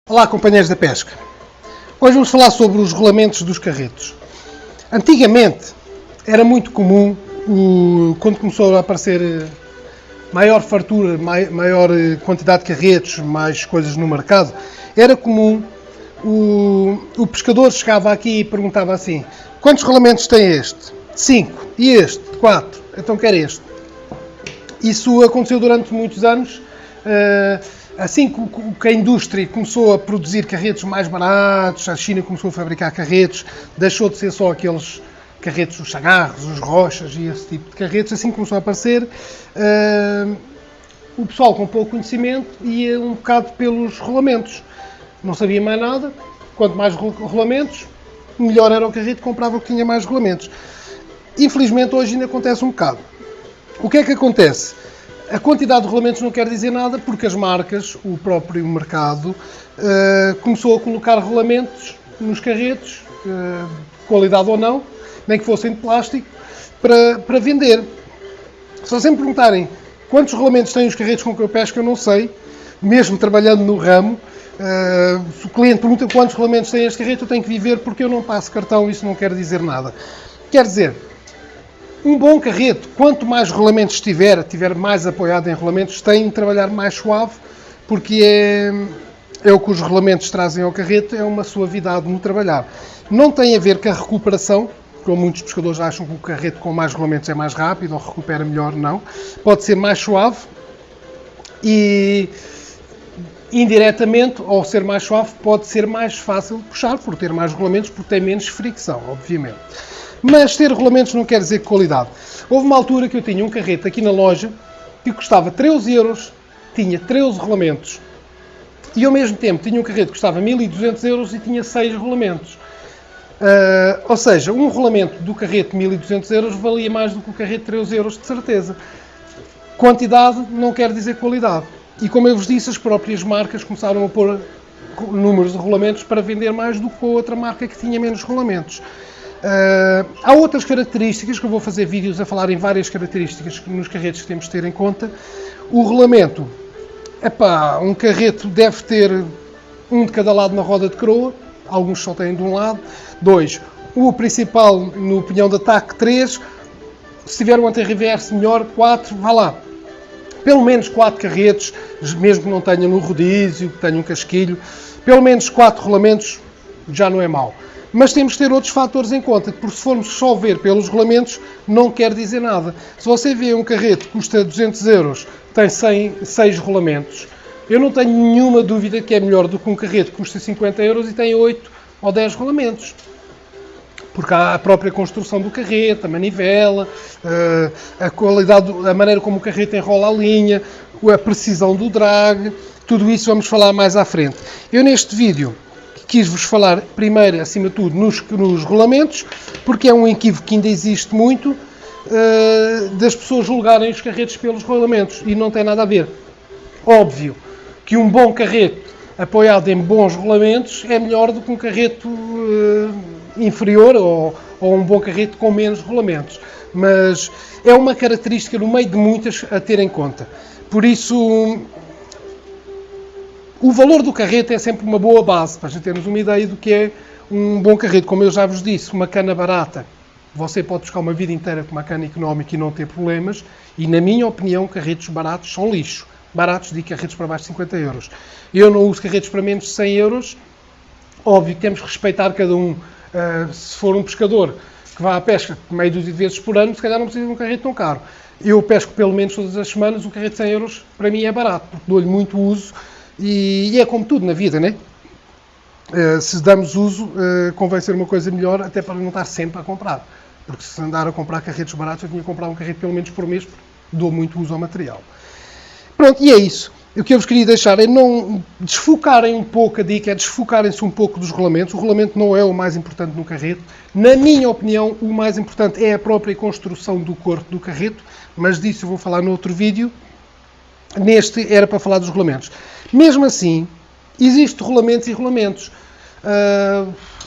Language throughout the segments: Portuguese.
Olá, companheiros da pesca. Hoje vamos falar sobre os rolamentos dos carretos. Antigamente era muito comum, quando começou a aparecer maior fartura, maior quantidade de carretos, mais coisas no mercado, era comum o pescador chegava aqui e perguntava assim: quantos rolamentos tem este? 5. E este? 4. Então quer este. Isso aconteceu durante muitos anos. Assim que a indústria começou a produzir carretos mais baratos, a China começou a fabricar carretos, deixou de ser só aqueles carretos, os chagarros, os rochas e esse tipo de carretos, assim começou a aparecer, o pessoal com pouco conhecimento ia um bocado pelos rolamentos. Não sabia mais nada, quanto mais rolamentos, melhor era o carreto, comprava o que tinha mais rolamentos. Infelizmente hoje ainda acontece um bocado. O que é que acontece? A quantidade de rolamentos não quer dizer nada, porque as marcas, o próprio mercado, começou a colocar rolamentos nos carretos, qualidade ou não, nem que fossem de plástico, para vender. Se vocês me perguntarem quantos rolamentos têm os carretos com que eu pesco, eu não sei, mesmo trabalhando no ramo. Se o cliente pergunta quantos rolamentos tem este carreto, eu tenho que viver, porque eu não passo cartão, isso não quer dizer nada. Quer dizer, um bom carreto, quanto mais rolamentos tiver mais apoiado em rolamentos, tem de trabalhar mais suave, porque é o que os rolamentos trazem ao carreto, é uma suavidade no trabalhar. Não tem a ver com a recuperação, como muitos pescadores acham que o carreto com mais rolamentos é mais rápido ou recupera melhor, não. Pode ser mais suave e, indiretamente, ao ser mais suave, pode ser mais fácil de puxar, por ter mais rolamentos, porque tem menos fricção, obviamente. Mas ter rolamentos não quer dizer qualidade. Houve uma altura que eu tinha um carreto aqui na loja que custava 13 euros, tinha 13 rolamentos. E ao mesmo tempo tinha um carreto que custava 1200 euros e tinha 6 rolamentos. Ou seja, um rolamento do carreto de 1200 euros valia mais do que o carreto de 13 euros, de certeza. Quantidade não quer dizer qualidade. E como eu vos disse, as próprias marcas começaram a pôr números de rolamentos para vender mais do que a outra marca que tinha menos rolamentos. Há outras características, que eu vou fazer vídeos a falar em várias características nos carretos que temos de ter em conta. O rolamento, um carreto deve ter um de cada lado na roda de croa, alguns só têm de um lado. 2, o principal no pinhão de ataque. 3, se tiver um anti-reverse melhor. 4, vá lá, pelo menos 4 carretos, mesmo que não tenha no rodízio, que tenha um casquilho, pelo menos 4 rolamentos já não é mau. Mas temos que ter outros fatores em conta, porque se formos só ver pelos rolamentos, não quer dizer nada. Se você vê um carreto que custa 200 euros, tem 6 rolamentos, eu não tenho nenhuma dúvida que é melhor do que um carreto que custa 50 euros e tem 8 ou 10 rolamentos. Porque há a própria construção do carreto, a manivela, a qualidade, a maneira como o carreto enrola a linha, a precisão do drag, tudo isso vamos falar mais à frente. Eu neste vídeo quis-vos falar primeiro, acima de tudo, nos rolamentos, porque é um equívoco que ainda existe muito, das pessoas julgarem os carretos pelos rolamentos, e não tem nada a ver. Óbvio que um bom carreto apoiado em bons rolamentos é melhor do que um carreto inferior ou um bom carreto com menos rolamentos, mas é uma característica no meio de muitas a ter em conta. Por isso, o valor do carreto é sempre uma boa base, para a gente termos uma ideia do que é um bom carreto. Como eu já vos disse, uma cana barata, você pode buscar uma vida inteira com uma cana económica e não ter problemas, e na minha opinião, carretos baratos são lixo. Baratos, digo carretos para baixo de 50 euros. Eu não uso carretos para menos de 100 euros, óbvio que temos que respeitar cada um. Se for um pescador que vá à pesca meio dúzia de vezes por ano, se calhar não precisa de um carreto tão caro. Eu pesco pelo menos todas as semanas, um carreto de 100 euros para mim é barato, porque dou-lhe muito uso. E é como tudo na vida, né? Se damos uso, convém ser uma coisa melhor, até para não estar sempre a comprar. Porque se andar a comprar carretos baratos, eu tinha que comprar um carreto pelo menos por mês, porque dou muito uso ao material. Pronto, e é isso. O que eu vos queria deixar é não desfocarem um pouco a dica, é desfocarem-se um pouco dos rolamentos. O rolamento não é o mais importante no carreto. Na minha opinião, o mais importante é a própria construção do corpo do carreto, mas disso eu vou falar no outro vídeo. Neste era para falar dos rolamentos. Mesmo assim, existem rolamentos e rolamentos.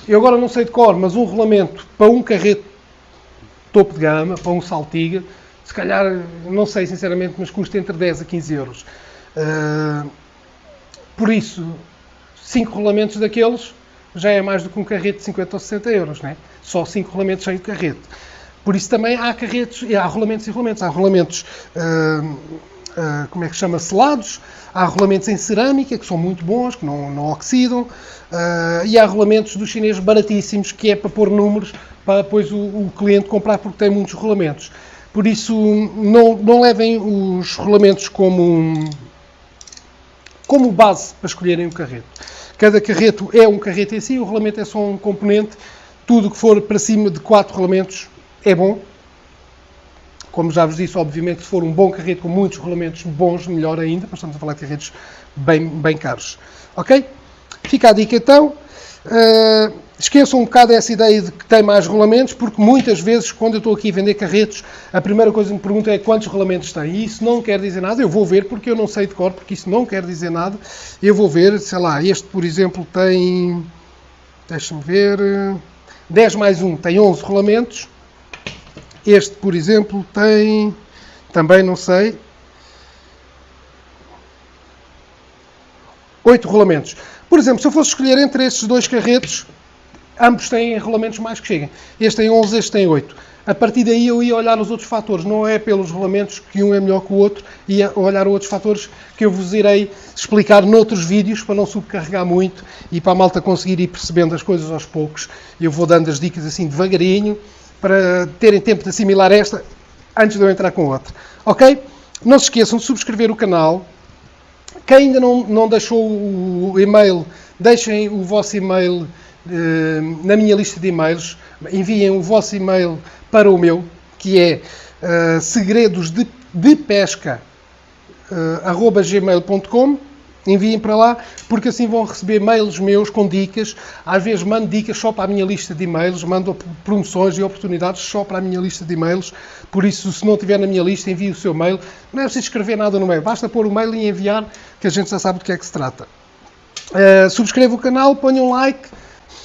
Eu agora não sei de cor, mas um rolamento para um carreto topo de gama, para um saltiga, se calhar, não sei sinceramente, mas custa entre 10 a 15 euros. Por isso, 5 rolamentos daqueles já é mais do que um carrete de 50 ou 60 euros, né? Só 5 rolamentos sem o carrete. Por isso também há carretos, há rolamentos e rolamentos. Há rolamentos, como é que chama, selados, há rolamentos em cerâmica, que são muito bons, que não oxidam, e há rolamentos dos chineses baratíssimos, que é para pôr números, para depois o cliente comprar, porque tem muitos rolamentos. Por isso, não levem os rolamentos como base para escolherem o carreto. Cada carreto é um carreto em si, o rolamento é só um componente. Tudo que for para cima de 4 rolamentos é bom. Como já vos disse, obviamente, se for um bom carreto com muitos rolamentos bons, melhor ainda, mas estamos a falar de carretos bem caros. Ok? Fica a dica então. Esqueçam um bocado essa ideia de que tem mais rolamentos, porque muitas vezes, quando eu estou aqui a vender carretos, a primeira coisa que me perguntam é quantos rolamentos tem. E isso não quer dizer nada. Eu vou ver, porque eu não sei de cor, porque isso não quer dizer nada. Eu vou ver, sei lá, este, por exemplo, tem... Deixa-me ver... 10 mais 1 tem 11 rolamentos. Este, por exemplo, tem... Também não sei... 8 rolamentos. Por exemplo, se eu fosse escolher entre estes dois carretos, ambos têm rolamentos mais que cheguem. Este tem 11, este tem 8. A partir daí eu ia olhar os outros fatores, não é pelos rolamentos que um é melhor que o outro, ia olhar outros fatores que eu vos irei explicar noutros vídeos para não subcarregar muito e para a malta conseguir ir percebendo as coisas aos poucos. Eu vou dando as dicas assim devagarinho para terem tempo de assimilar esta antes de eu entrar com outra. Ok? Não se esqueçam de subscrever o canal. Quem ainda não deixou o e-mail, deixem o vosso e-mail na minha lista de e-mails. Enviem o vosso e-mail para o meu, que é segredosdepesca@gmail.com. Enviem para lá, porque assim vão receber mails meus com dicas. Às vezes mando dicas só para a minha lista de e-mails, mando promoções e oportunidades só para a minha lista de e-mails. Por isso, se não estiver na minha lista, envie o seu mail. Não é preciso escrever nada no mail, basta pôr o mail e enviar, que a gente já sabe do que é que se trata. Subscrevam o canal, ponham um like.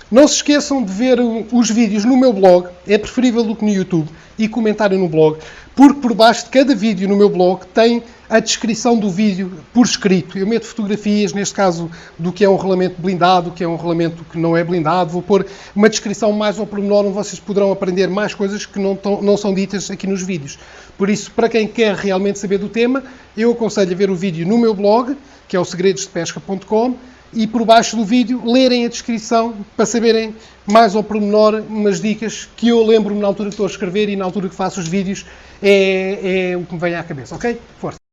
Não se esqueçam de ver os vídeos no meu blog, é preferível do que no YouTube, e comentarem no blog, porque por baixo de cada vídeo no meu blog tem a descrição do vídeo por escrito. Eu meto fotografias, neste caso, do que é um rolamento blindado, do que é um rolamento que não é blindado. Vou pôr uma descrição mais ao pormenor, onde vocês poderão aprender mais coisas que não são ditas aqui nos vídeos. Por isso, para quem quer realmente saber do tema, eu aconselho a ver o vídeo no meu blog, que é o segredosdepesca.com, e por baixo do vídeo lerem a descrição para saberem mais ao pormenor umas dicas que eu lembro-me na altura que estou a escrever e na altura que faço os vídeos, é o que me vem à cabeça, ok? Força!